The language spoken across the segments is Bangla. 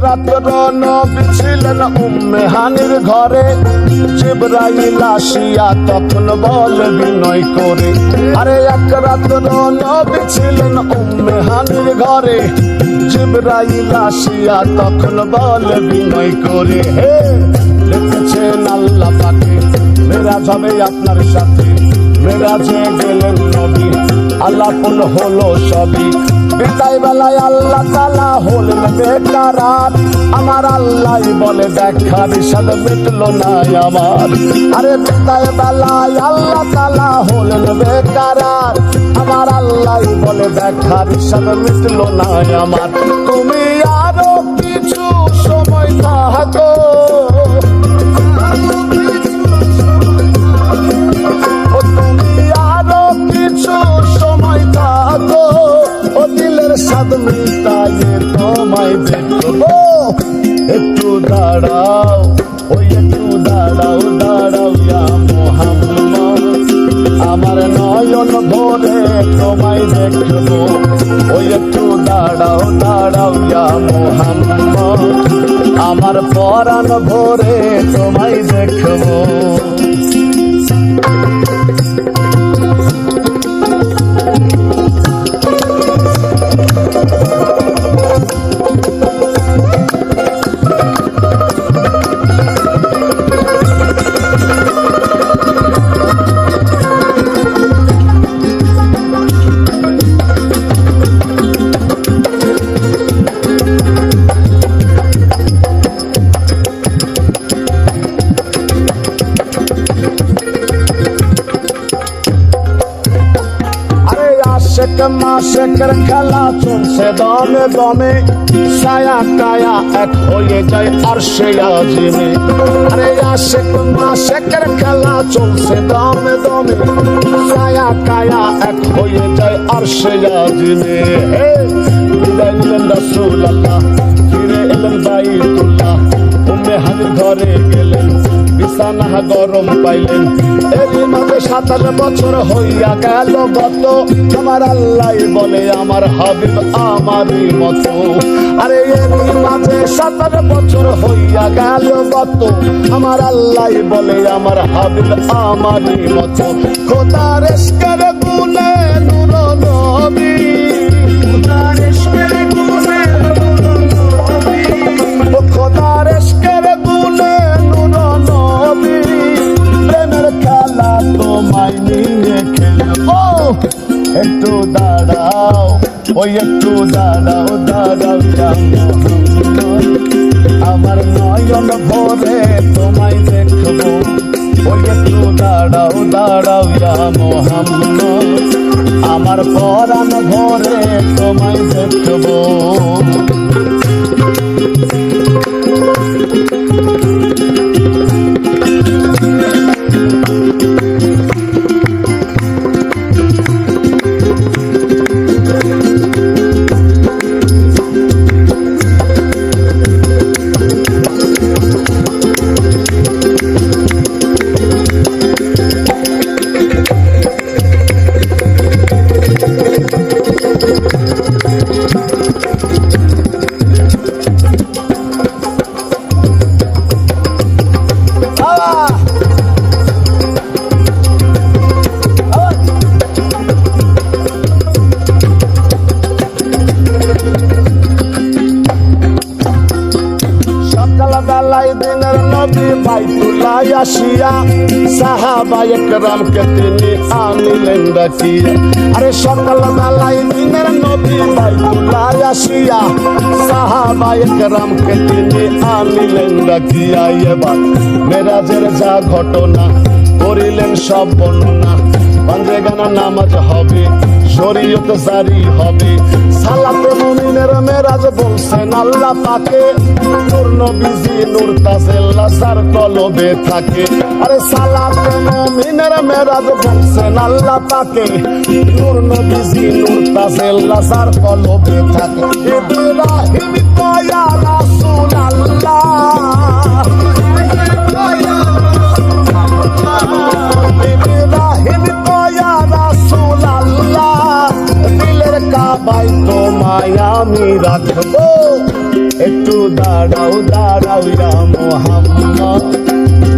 রাত্র নবী ছিলেন উম্মে হানির ঘরে, জিবরাইল আসিয়া তখন বলে বিনয় করে। আরে এক রাত্র নবী ছিলেন উম্মে হানির ঘরে, জিবরাইল আসিয়া তখন বলে বিনয় করে। হে দেখেছেন আল্লাহ পাকে মেরাজ হবে আপনার সাথে, মেরাজে গেলেন নবী আলাপন হলো সবই। বিদায় বেলায় আল্লাহ তাআলা হলেন বেকারার, আমার আল্লাহ বলে দেখার ইশাদ মিটলো না আমার। আরে বিদায় বেলায় আল্লাহ তাআলা হলেন বেকারার, আমার আল্লাহ বলে দেখার ইশাদ মিটলো না আমার। তুমি আরো কিছু সময় থাকো, সাদ মিটায়ে তোমায় দেখবো। একটু দাঁড়াও, ওই একটু দাঁড়াও, দাঁড়াও ইয়া মুহাম্মদ, আমার নয়ন ভরে তোমায় দেখবো। ওই একটু দাঁড়াও, দাঁড়াও ইয়া মুহাম্মদ, আমার পরাণ ভরে তোমায় দেখবো। মাসেকের খেলা চলছে দমে দমে, ছায়া কায়া এক হয়ে যায় আরশে আজিমে। আরে আশেক মাসেকের খেলা চলছে দমে দমে, ছায়া কায়া এক হয়ে যায় আরশে আজিমে। বিদায় নিলেন রাসূলুল্লাহ, ফিরে এলেন বাইতুল্লাহ, উম্মে হানির ঘরে গেলেন, বিছানা গরম পাইলেন। এরই মাঝে 27 বছর হইয়া গেল গত, আমার আল্লাহ বলে আমার হাবিব আমারই মতো। আরে এরই মাঝে 27 বছর হইয়া গেল গত, আমার আল্লাহ বলে আমার হাবিব আমারই মতো। খোদার ইশকের গুণে নূর নবী, খোদার ইশকের গুণে নূর নবী, খোদার ইশকের গুণে নূর নবী, প্রেমের খেলা তোমায় নিয়ে খেলবো। একটু দাঁড়াও, ওই একটু দাঁড়াও, দাঁড়াও ইয়া মুহাম্মদ, আমার নয়ন ভরে তোমায় দেখবো। ওই একটু দাঁড়াও, দাঁড়াও ইয়া মুহাম্মদ, আমার পরাণ ভরে তোমায় দেখবো। দিনের নবী বাইতুল্লাহ আসিয়া, সাহাবা একরামকে তিনি আনিলেন ডাকিয়া। আরে সকাল বেলায় দিনের নবী বাইতুল্লাহ আসিয়া, সাহাবা একরামকে তিনি আনিলেন ডাকিয়া। এবার মেরাজের যা ঘটনা করিলেন সব বর্ণনা, পাঞ্জে গানা নামাজ হবে, শরীয়ত জারি হবে। সালাতে মুমিনের মেরাজ বলছেন আল্লাহ পাকে, নূর নবীজি নূর তাজেল্লা যার কলবে থাকে। আরে সালাতে মুমিনের মেরাজ বলছেন আল্লাহ পাকে, নূর নবীজি নূর তাজেল্লা যার কলবে থাকে। ইব্রাহিম কয়া রাসূলুল্লাহ, ইব্রাহিম কয়া রাসূলুল্লাহ, দিলের কাবায় তোমায় আমি রাখবো। একটু দাঁড়াও দাঁড়াও ইয়া মোহাম্মদ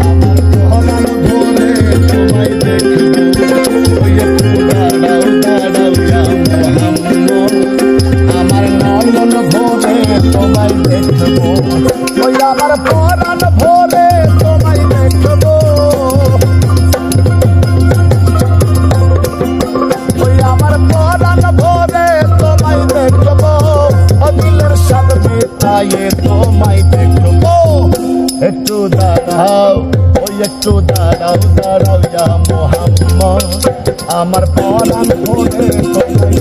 আমার পরাণ ভরে তোমায় দেখবো ওই একটু দাঁড়াও দাঁড়াও ইয়া মোহাম্মদ আমার নয়ন ভরে তোমায় দেখবো ওই আমার পরাণ ভরে তোমায় দেখবো ওই আমার পরাণ ভরে তোমায় দেখবো ও দিলের সাথ মেটায়ে তোমায় দেখবো একটু দাঁড়াও ওই একটু দাঁড়াও দাঁড়াও ইয়া মোহাম্মদ আমার পরাণ ভরে তোমায়